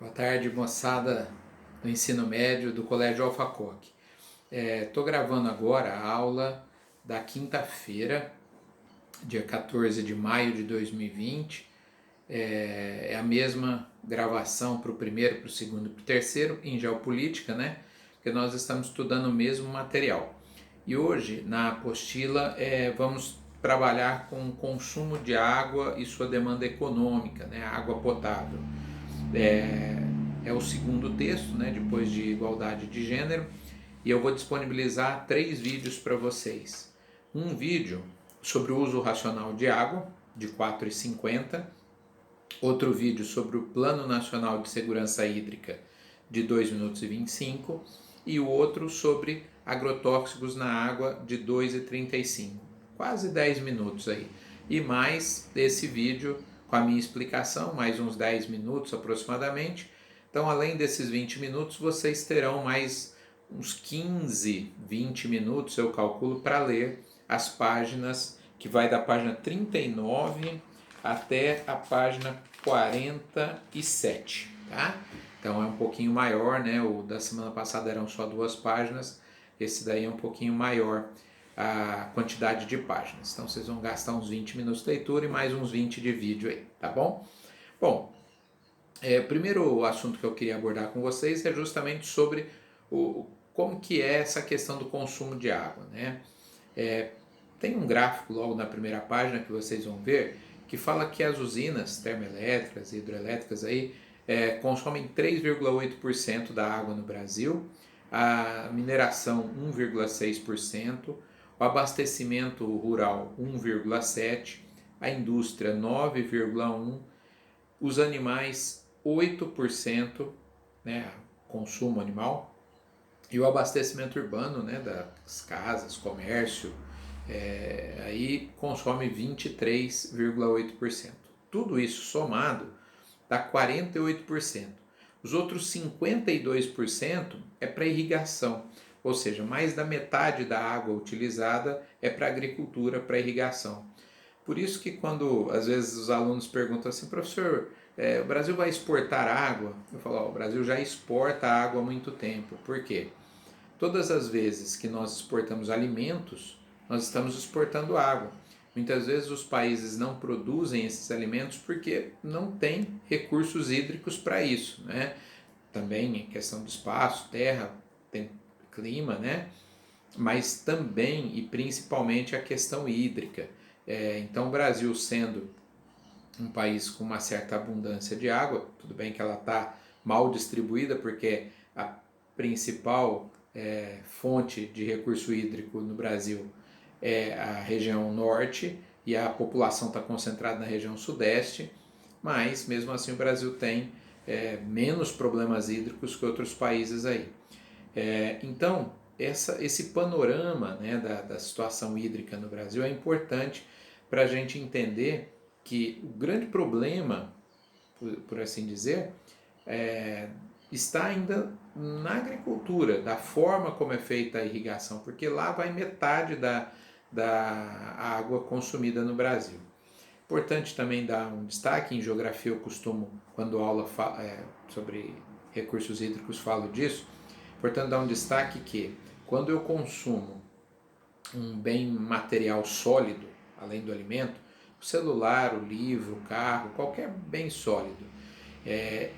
Boa tarde, moçada do ensino médio do Colégio Alfacoque. Estou gravando agora a aula da quinta-feira, dia 14 de maio de 2020. É a mesma gravação para o primeiro, para o segundo e para o terceiro, em geopolítica, né? Porque nós estamos estudando o mesmo material. E hoje, na apostila, vamos trabalhar com o consumo de água e sua demanda econômica, né? Água potável. É o segundo texto, né, depois de igualdade de gênero, e eu vou disponibilizar 3 vídeos para vocês. Um vídeo sobre o uso racional de água, de 4,50, outro vídeo sobre o Plano Nacional de Segurança Hídrica, de 2 minutos e 25, e o outro sobre agrotóxicos na água, de 2,35, quase 10 minutos aí. E mais esse vídeo com a minha explicação, mais uns 10 minutos aproximadamente. Então, além desses 20 minutos, vocês terão mais uns 15, 20 minutos, eu calculo, para ler as páginas, que vai da página 39 até a página 47, tá? Então é um pouquinho maior, né? O da semana passada eram só 2 páginas, esse daí é um pouquinho maior a quantidade de páginas. Então vocês vão gastar uns 20 minutos de leitura e mais uns 20 de vídeo aí, tá bom? Bom, o primeiro assunto que eu queria abordar com vocês é justamente sobre como que é essa questão do consumo de água, né? Tem um gráfico logo na primeira página que vocês vão ver que fala que as usinas termoelétricas e hidrelétricas aí consomem 3,8% da água no Brasil, a mineração 1,6%, o abastecimento rural 1,7%, a indústria 9,1%, os animais 8%, né, consumo animal, e o abastecimento urbano, né, das casas, comércio, aí consome 23,8%. Tudo isso somado dá 48%. Os outros 52% é para irrigação, ou seja, mais da metade da água utilizada é para agricultura, para irrigação. Por isso que quando às vezes os alunos perguntam assim, professor, o Brasil vai exportar água? Eu falo, o Brasil já exporta água há muito tempo. Por quê? Todas as vezes que nós exportamos alimentos, nós estamos exportando água. Muitas vezes os países não produzem esses alimentos porque não tem recursos hídricos para isso, né? Também em questão de espaço, terra, tem clima, né? Mas também e principalmente a questão hídrica. Então o Brasil sendo um país com uma certa abundância de água, tudo bem que ela está mal distribuída porque a principal fonte de recurso hídrico no Brasil é a região norte e a população está concentrada na região sudeste, mas mesmo assim o Brasil tem menos problemas hídricos que outros países aí. Então, esse panorama, né, da situação hídrica no Brasil é importante para a gente entender que o grande problema, por assim dizer, está ainda na agricultura, da forma como é feita a irrigação, porque lá vai metade da água consumida no Brasil. Importante também dar um destaque, em geografia eu costumo, quando aula sobre recursos hídricos, falo disso. Importante dar um destaque que quando eu consumo um bem material sólido, além do alimento, o celular, o livro, o carro, qualquer bem sólido,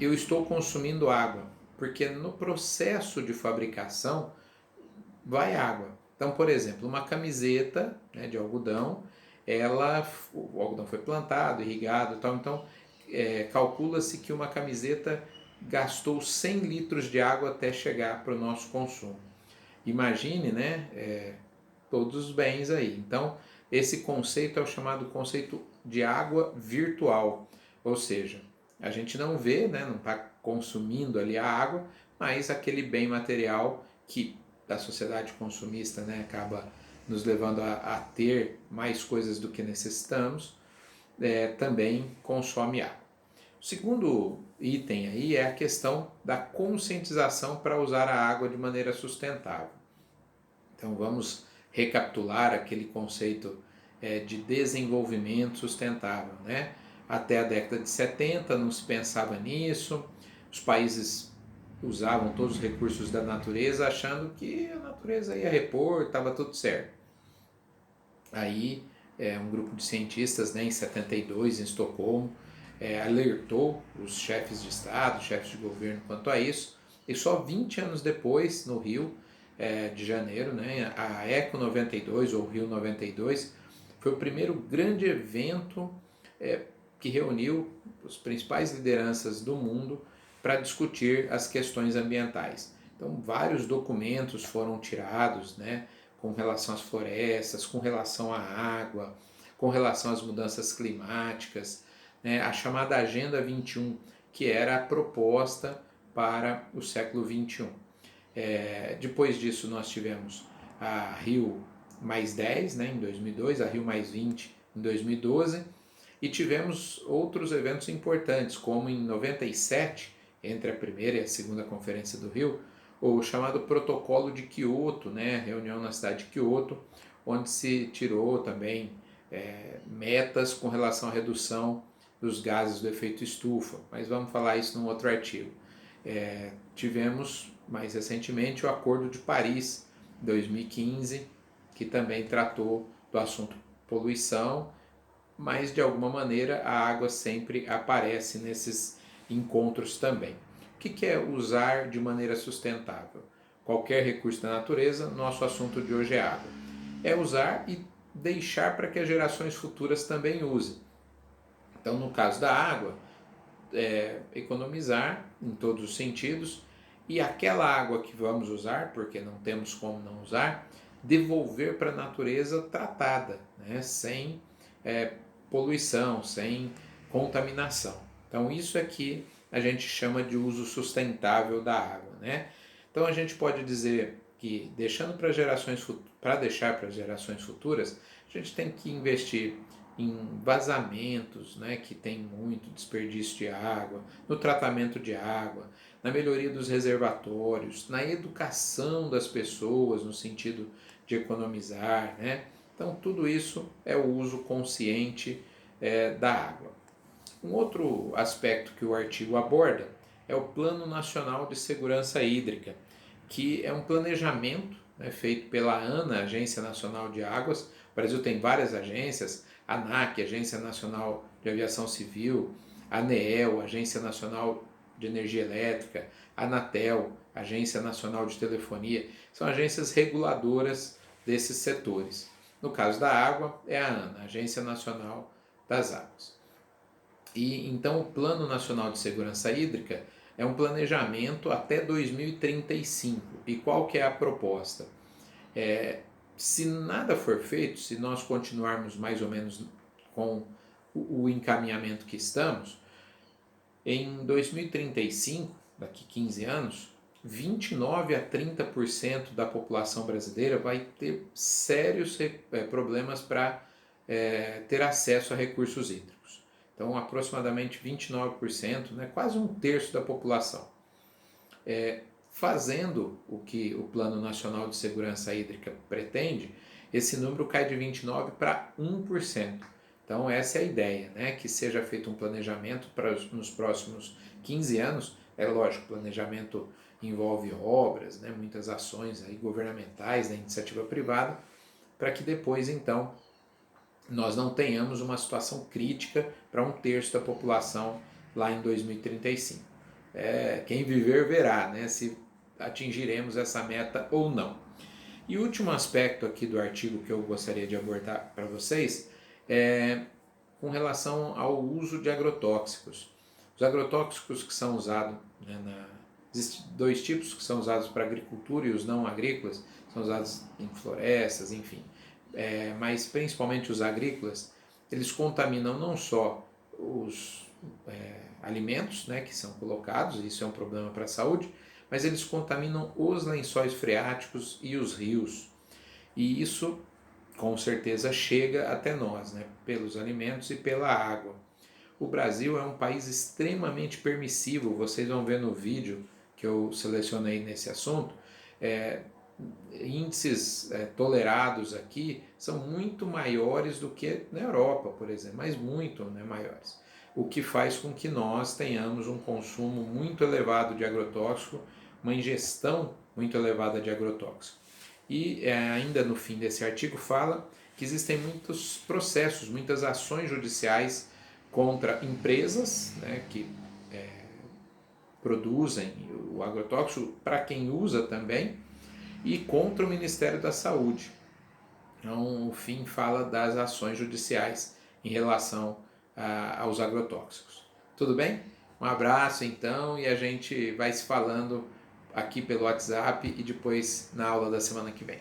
eu estou consumindo água, porque no processo de fabricação vai água. Então, por exemplo, uma camiseta, né, de algodão, o algodão foi plantado, irrigado e tal, então calcula-se que uma camiseta gastou 100 litros de água até chegar para o nosso consumo. Imagine, né, todos os bens aí. Então, esse conceito é o chamado conceito de água virtual, ou seja, a gente não vê, né, não está consumindo ali a água, mas aquele bem material que da sociedade consumista, né, acaba nos levando a ter mais coisas do que necessitamos, também consome água. O segundo item aí é a questão da conscientização para usar a água de maneira sustentável. Então vamos recapitular aquele conceito de desenvolvimento sustentável, né? Até a década de 70 não se pensava nisso, os países usavam todos os recursos da natureza achando que a natureza ia repor, estava tudo certo. Aí um grupo de cientistas, né, em 72, em Estocolmo, alertou os chefes de Estado, chefes de governo quanto a isso, e só 20 anos depois, no Rio de Janeiro, né, a Eco 92, ou Rio 92, foi o primeiro grande evento que reuniu as principais lideranças do mundo para discutir as questões ambientais. Então, vários documentos foram tirados, né, com relação às florestas, com relação à água, com relação às mudanças climáticas, né, a chamada Agenda 21, que era a proposta para o século 21. Depois disso, nós tivemos a Rio mais 10, né, em 2002, a Rio mais 20 em 2012, e tivemos outros eventos importantes, como em 97, entre a primeira e a segunda conferência do Rio, o chamado Protocolo de Quioto, né, reunião na cidade de Quioto, onde se tirou também metas com relação à redução dos gases do efeito estufa, mas vamos falar isso num outro artigo. Tivemos mais recentemente o Acordo de Paris, 2015, que também tratou do assunto poluição, mas de alguma maneira a água sempre aparece nesses encontros também. O que é usar de maneira sustentável? Qualquer recurso da natureza, nosso assunto de hoje é água. É usar e deixar para que as gerações futuras também usem. Então, no caso da água, economizar em todos os sentidos, e aquela água que vamos usar, porque não temos como não usar, devolver para a natureza tratada, né, sem poluição, sem contaminação. Então isso é que a gente chama de uso sustentável da água, né? Então a gente pode dizer que deixando para deixar para gerações futuras, a gente tem que investir em vazamentos, né, que tem muito desperdício de água, no tratamento de água, na melhoria dos reservatórios, na educação das pessoas no sentido de economizar, né? Então tudo isso é o uso consciente da água. Um outro aspecto que o artigo aborda é o Plano Nacional de Segurança Hídrica, que é um planejamento, né, feito pela ANA, Agência Nacional de Águas. O Brasil tem várias agências, a ANAC, Agência Nacional de Aviação Civil, a ANEEL, Agência Nacional de Energia Elétrica, a Anatel, Agência Nacional de Telefonia, são agências reguladoras desses setores. No caso da água, é a ANA, Agência Nacional das Águas. E então o Plano Nacional de Segurança Hídrica é um planejamento até 2035. E qual que é a proposta? Se nada for feito, se nós continuarmos mais ou menos com o encaminhamento que estamos, em 2035, daqui 15 anos, 29 a 30% da população brasileira vai ter sérios problemas para ter acesso a recursos hídricos. Então, aproximadamente 29%, né, quase um terço da população. Fazendo o que o Plano Nacional de Segurança Hídrica pretende, esse número cai de 29% para 1%. Então, essa é a ideia, né? Que seja feito um planejamento nos próximos 15 anos. É lógico, planejamento envolve obras, né? Muitas ações aí governamentais, da iniciativa privada, para que depois, então, nós não tenhamos uma situação crítica para um terço da população lá em 2035. Quem viver verá, né? Se atingiremos essa meta ou não. E o último aspecto aqui do artigo que eu gostaria de abordar para vocês é com relação ao uso de agrotóxicos. Os agrotóxicos que são usados, né, existem dois tipos que são usados para agricultura e os não agrícolas, são usados em florestas, enfim. Mas principalmente os agrícolas, eles contaminam não só os alimentos, né, que são colocados, isso é um problema para a saúde, mas eles contaminam os lençóis freáticos e os rios. E isso, com certeza, chega até nós, né, pelos alimentos e pela água. O Brasil é um país extremamente permissivo, vocês vão ver no vídeo que eu selecionei nesse assunto, índices tolerados aqui são muito maiores do que na Europa, por exemplo, mas muito, né, maiores. o que faz com que nós tenhamos um consumo muito elevado de agrotóxico, uma ingestão muito elevada de agrotóxico. E ainda no fim desse artigo fala que existem muitos processos, muitas ações judiciais contra empresas, né, que produzem o agrotóxico para quem usa também, e contra o Ministério da Saúde. Então, o fim fala das ações judiciais em relação aos agrotóxicos. Tudo bem? Um abraço então, e a gente vai se falando aqui pelo WhatsApp e depois na aula da semana que vem.